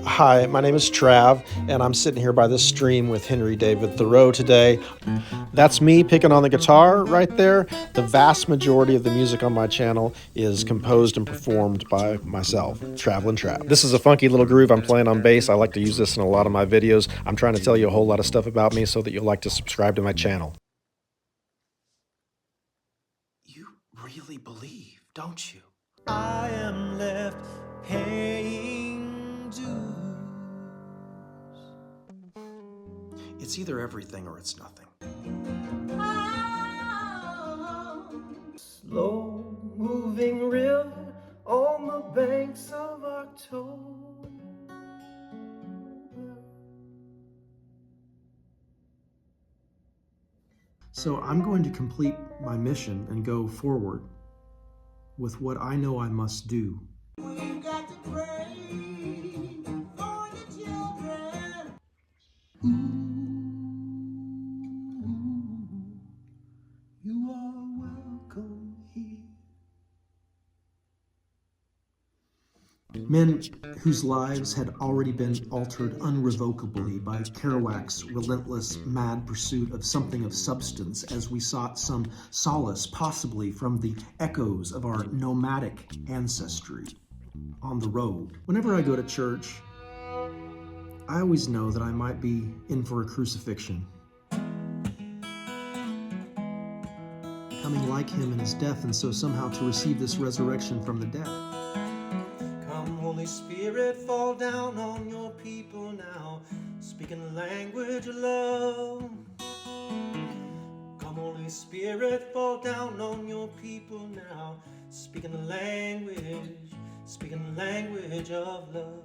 Hi, my name is Trav, and I'm sitting here by this stream with Henry David Thoreau today. That's me picking on the guitar right there. The vast majority of the music on my channel is composed and performed by myself, Travelin' Trav. This is a funky little groove I'm playing on bass. I like to use this in a lot of my videos. I'm trying to tell you a whole lot of stuff about me so that you'll like to subscribe to my channel. You really believe, don't you? I am left paying dues. It's either everything or it's nothing. Slow moving river on the banks of October. So I'm going to complete my mission and go forward with what I know I must do. We've got to pray for the children. You are welcome here. Men whose lives had already been altered unrevocably by Kerouac's relentless, mad pursuit of something of substance as we sought some solace, possibly from the echoes of our nomadic ancestry on the road. Whenever I go to church, I always know that I might be in for a crucifixion. Coming like him in his death, and so somehow to receive this resurrection from the dead. Come, Holy Spirit, fall down on your people now, speaking the language of love. Come, Holy Spirit, fall down on your people now, speaking the language of love.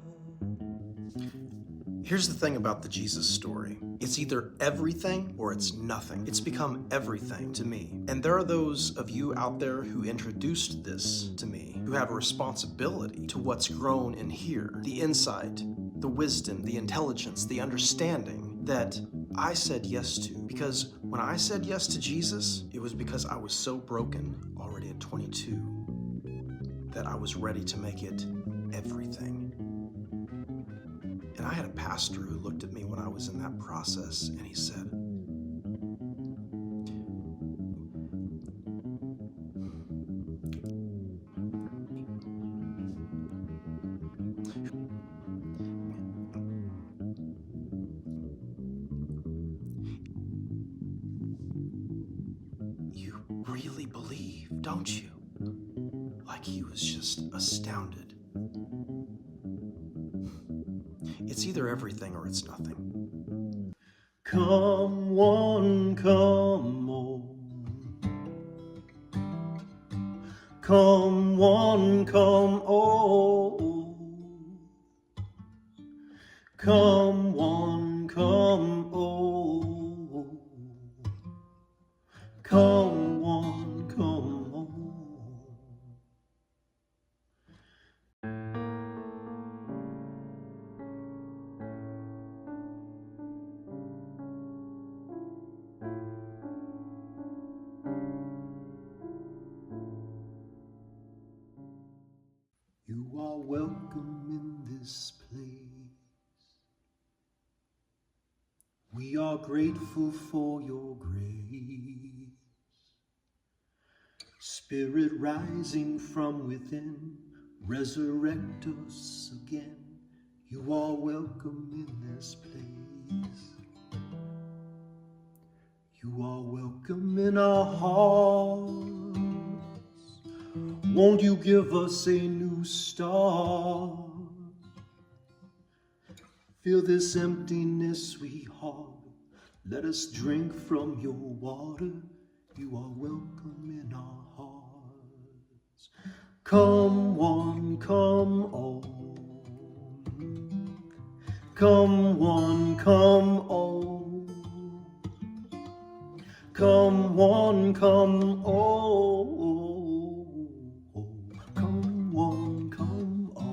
Here's the thing about the Jesus story. It's either everything or it's nothing. It's become everything to me. And there are those of you out there who introduced this to me, who have a responsibility to what's grown in here. The insight, the wisdom, the intelligence, the understanding that I said yes to. Because when I said yes to Jesus, it was because I was so broken already at 22 that I was ready to make it everything. And I had a pastor who looked at me when I was in that process and he said, "You really believe, don't you?" Like he was just astounded. It's either everything or it's nothing. Come one, come all. Come one, come all. Come one, come all. Come one, come all. You are welcome in this place. We are grateful for your grace. Spirit rising from within, resurrect us again. You are welcome in this place. You are welcome in our hearts. Won't you give us a new start? Feel this emptiness we harbor. Let us drink from your water. You are welcome in our hearts. Come one, come all. Come one, come all. Come one, come all. Come one, come all.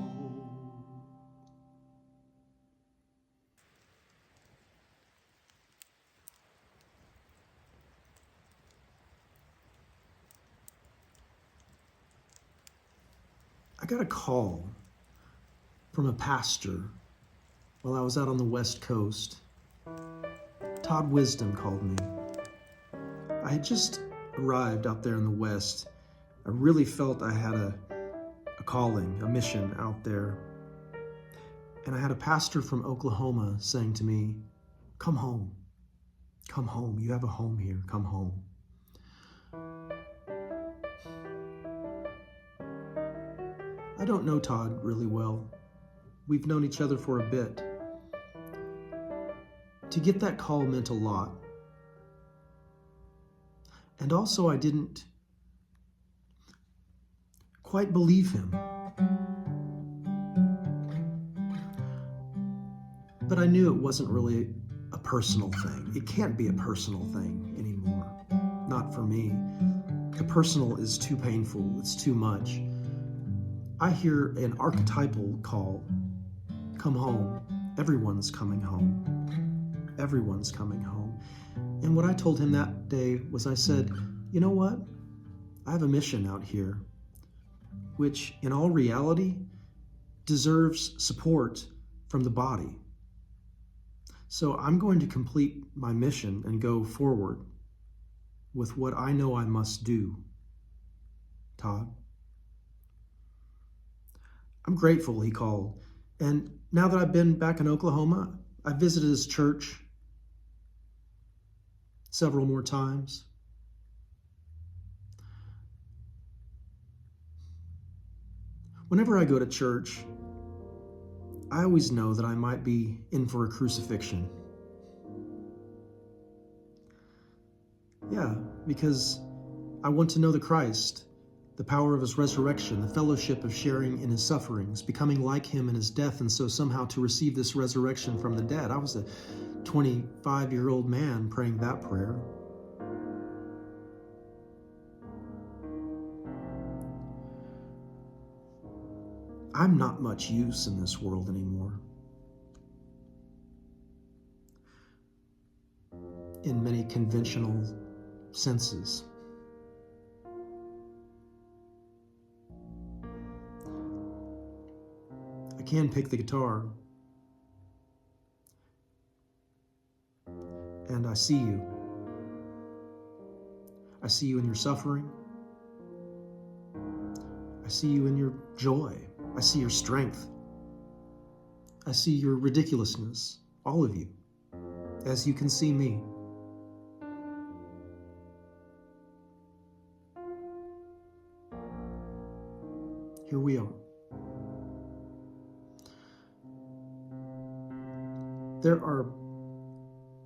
I got a call from a pastor while I was out on the West Coast. Todd Wisdom called me. I had just arrived out there in the West. I really felt I had a calling, a mission out there. And I had a pastor from Oklahoma saying to me, "Come home. Come home. You have a home here. Come home." I don't know Todd really well. We've known each other for a bit. To get that call meant a lot. And also, I didn't quite believe him. But I knew it wasn't really a personal thing. It can't be a personal thing anymore. Not for me. The personal is too painful. It's too much. I hear an archetypal call. Come home. Everyone's coming home. Everyone's coming home. And what I told him that day was, I said, "You know what? I have a mission out here, which in all reality deserves support from the body. So I'm going to complete my mission and go forward with what I know I must do." Todd. I'm grateful he called. And now that I've been back in Oklahoma, I visited his church several more times. Whenever I go to church, I always know that I might be in for a crucifixion. Yeah, because I want to know the Christ, the power of his resurrection, the fellowship of sharing in his sufferings, becoming like him in his death, and so somehow to receive this resurrection from the dead. I was a 25-year-old man praying that prayer. I'm not much use in this world anymore. In many conventional senses. I can pick the guitar. And I see you. I see you in your suffering. I see you in your joy. I see your strength. I see your ridiculousness, all of you, as you can see me. Here we are. There are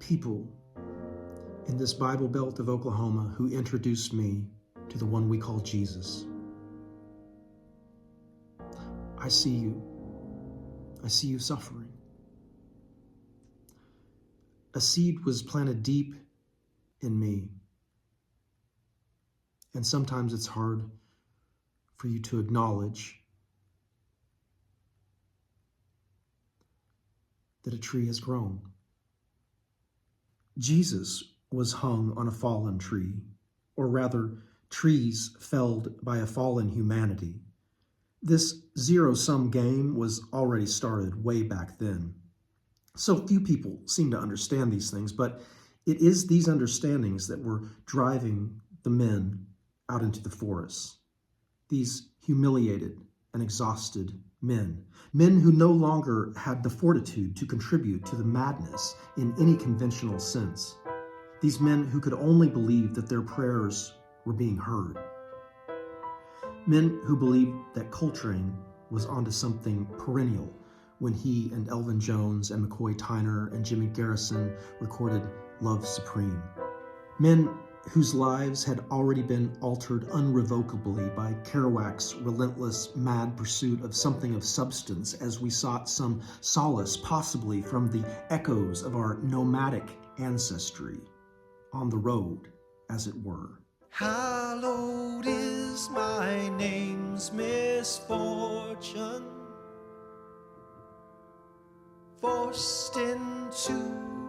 people in this Bible Belt of Oklahoma who introduced me to the one we call Jesus. I see you. I see you suffering. A seed was planted deep in me. And sometimes it's hard for you to acknowledge that a tree has grown. Jesus was hung on a fallen tree, or rather, trees felled by a fallen humanity. This zero-sum game was already started way back then. So few people seem to understand these things, but it is these understandings that were driving the men out into the forests. These humiliated and exhausted men who no longer had the fortitude to contribute to the madness in any conventional sense. These men who could only believe that their prayers were being heard. Men who believed that Coltrane was onto something perennial when he and Elvin Jones and McCoy Tyner and Jimmy Garrison recorded Love Supreme. Men whose lives had already been altered unrevocably by Kerouac's relentless, mad pursuit of something of substance as we sought some solace, possibly from the echoes of our nomadic ancestry, on the road, as it were. Hallowed is my name's misfortune, forced into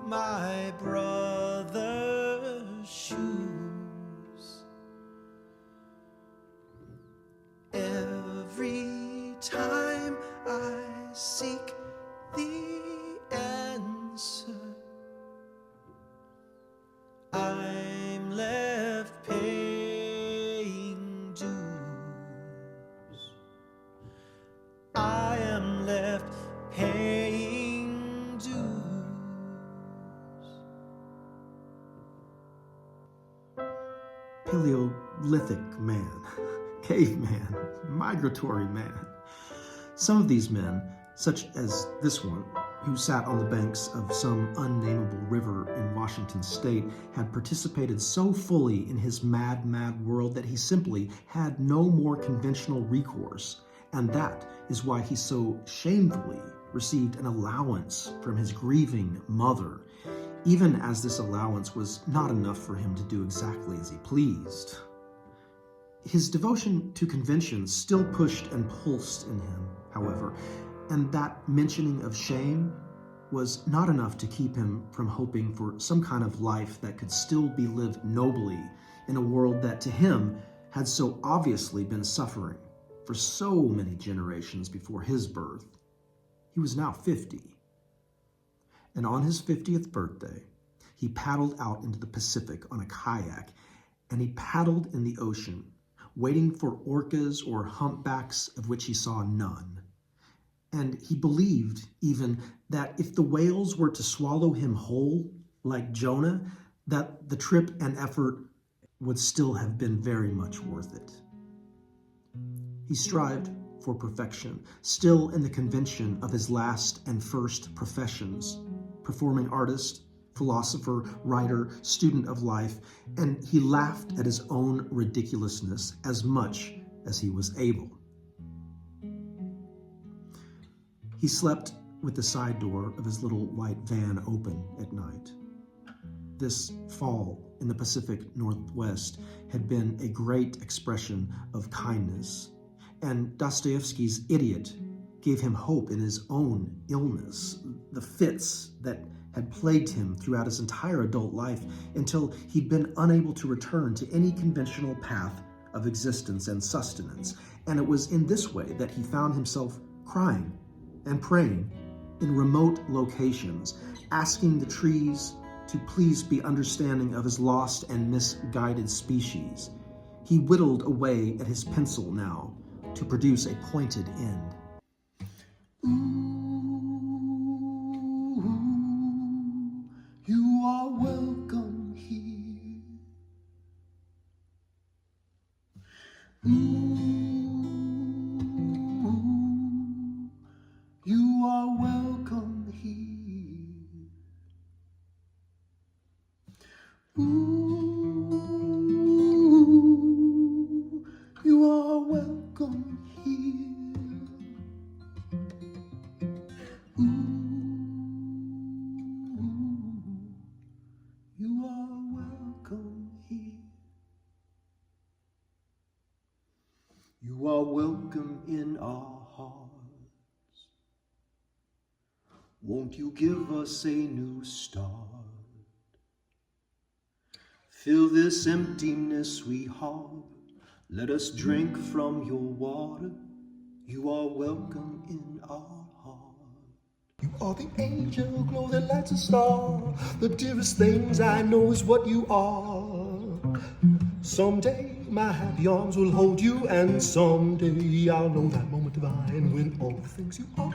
my brother's shoes. Every time I seek the Paleolithic man, caveman, migratory man. Some of these men, such as this one, who sat on the banks of some unnameable river in Washington state, had participated so fully in his mad, mad world that he simply had no more conventional recourse. And that is why he so shamefully received an allowance from his grieving mother, even as this allowance was not enough for him to do exactly as he pleased. His devotion to convention still pushed and pulsed in him, however, and that mentioning of shame was not enough to keep him from hoping for some kind of life that could still be lived nobly in a world that to him had so obviously been suffering for so many generations before his birth. He was now 50. And on his 50th birthday, he paddled out into the Pacific on a kayak, and he paddled in the ocean, waiting for orcas or humpbacks, of which he saw none. And he believed even that if the whales were to swallow him whole, like Jonah, that the trip and effort would still have been very much worth it. He strived for perfection, still in the convention of his last and first professions, performing artist, philosopher, writer, student of life, and he laughed at his own ridiculousness as much as he was able. He slept with the side door of his little white van open at night. This fall in the Pacific Northwest had been a great expression of kindness, and Dostoevsky's Idiot gave him hope in his own illness, the fits that had plagued him throughout his entire adult life until he'd been unable to return to any conventional path of existence and sustenance. And it was in this way that he found himself crying and praying in remote locations, asking the trees to please be understanding of his lost and misguided species. He whittled away at his pencil now to produce a pointed end. Ooh, you are welcome here. Ooh, you are welcome here. Ooh, you are welcome here. Ooh, you are welcome here. You are welcome in our hearts. Won't you give us a new start? Fill this emptiness we harbor. Let us drink from your water. You are welcome in our heart. You are the angel glow that lights a star. The dearest things I know is what you are. Someday my happy arms will hold you, and someday I'll know that moment divine when all the things you are,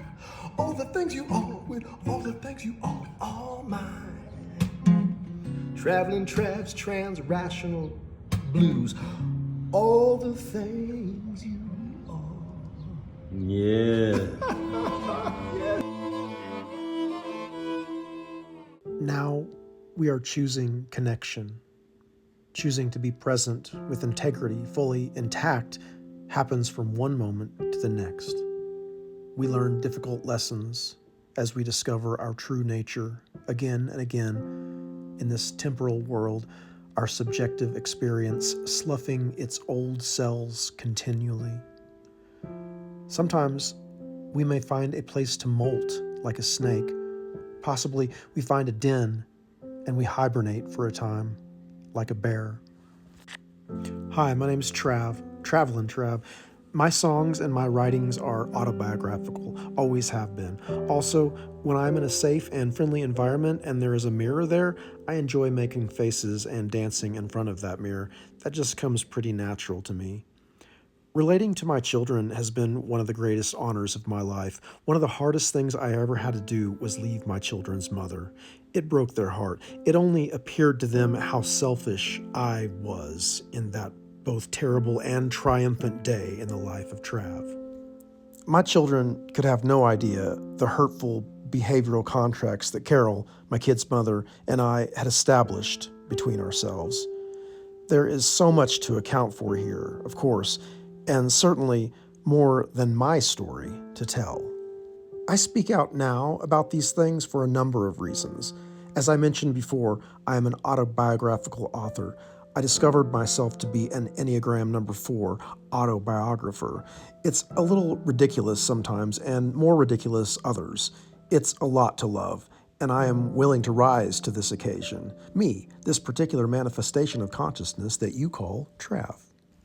all the things you are, when all the things you are mine. Traveling Travs, trans-rational blues, all the things you are. Yeah. Now we are choosing connection. Choosing to be present with integrity, fully intact, happens from one moment to the next. We learn difficult lessons as we discover our true nature again and again in this temporal world, our subjective experience sloughing its old cells continually. Sometimes we may find a place to molt like a snake. Possibly we find a den and we hibernate for a time like a bear. Hi, my name is Travelin' Trav. My songs and my writings are autobiographical, always have been. Also, when I'm in a safe and friendly environment and there is a mirror there, I enjoy making faces and dancing in front of that mirror. That just comes pretty natural to me. Relating to my children has been one of the greatest honors of my life. One of the hardest things I ever had to do was leave my children's mother. It broke their heart. It only appeared to them how selfish I was in that both terrible and triumphant day in the life of Trav. My children could have no idea the hurtful behavioral contracts that Carol, my kid's mother, and I had established between ourselves. There is so much to account for here, of course, and certainly more than my story to tell. I speak out now about these things for a number of reasons. As I mentioned before, I am an autobiographical author. I discovered myself to be an Enneagram number 4 autobiographer. It's a little ridiculous sometimes, and more ridiculous others. It's a lot to love, and I am willing to rise to this occasion. Me, this particular manifestation of consciousness that you call Trav.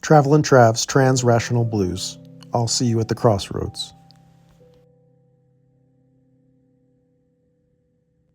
Travelin' Trav's Trans-Rational Blues. I'll see you at the crossroads.